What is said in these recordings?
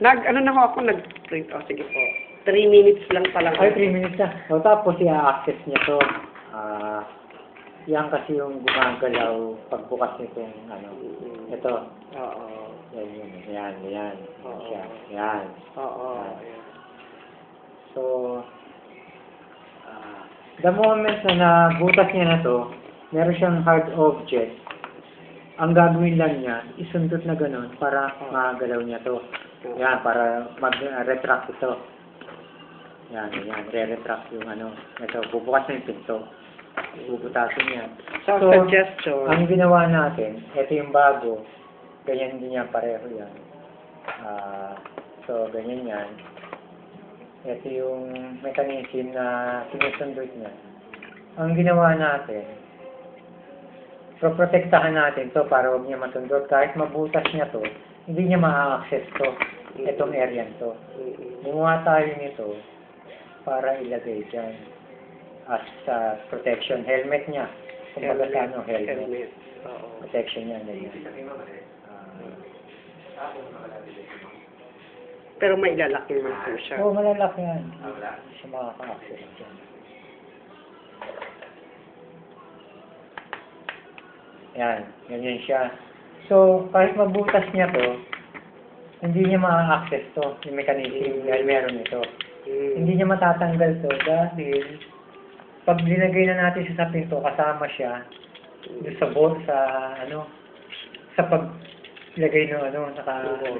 Ano na ho ako, nag-print. O, sige po. 3 minutes lang pala. Ay, 3 minutes na. O, tapos i-access niya to. Yan kasi yung gumagalaw pagbukas nitong ano. Ito. Oo. Yan. Oo. Yan. Oo. So, the moment na nabutas niya na to, meron siyang hard object. Ang gagawin lang niya, isundot na gano'n para magalaw niya to. Yan, para mag-retract ito. Yan, re-retract yung ano. Ito, bubukas na yung pinto. Bubutasin niya. So, suggestion. Ang ginawa natin, ito yung bago. Ganyan din yan, pareho yan. So, ganyan yan. Ito yung mechanism na sinusundot niya. Ang ginawa natin, protektahan natin to para huwag niya matundot. Kahit mabutas niya to, hindi niya ma-access to. Itong area to. Gumawa tayo nito para ilagay dyan as protection. Helmet niya. Kung magkano helmet. Protection niya. Pero may ilalaki naman po siya. Oo, malalaki yan. Hindi siya makaka-access dyan. Yan, ganyan siya. So, kahit mabutas niya to, hindi niya ma-access to, yung mechanism, dahil meron ito. Hindi niya matatanggal to, dahil pag linagay na natin siya sa pinto, kasama siya, doon sa bolt, sa paglagay ng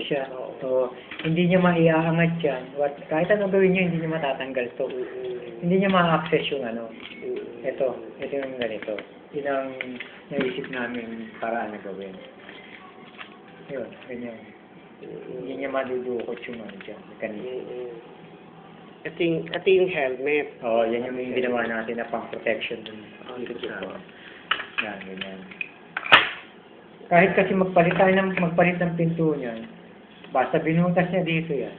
siya. So, hindi niya maiaangat yan. Kahit ano gawin niya, hindi niya matatanggal to. Hindi niya ma-access yung ito yung ganito. Yun ang naisip namin paraan na gawin. Yun, ganyan. Hindi niya madudukot yung dyan. Ito yung helmet. Oo, yan yung ginawa natin na pang-protection dun. Yan, ganyan. Kahit kasi magpalit ng pinto niyan, basta binutas niya dito yan.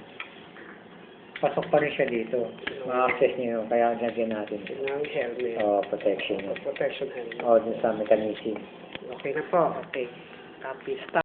Pasok pa rin siya dito. Ma-access niya yun, kaya lagyan natin. Yung helmet. Oo, protection. Protection helmet. Oo, dun sa mechanism. Okay na po. Okay. Copy. Stop.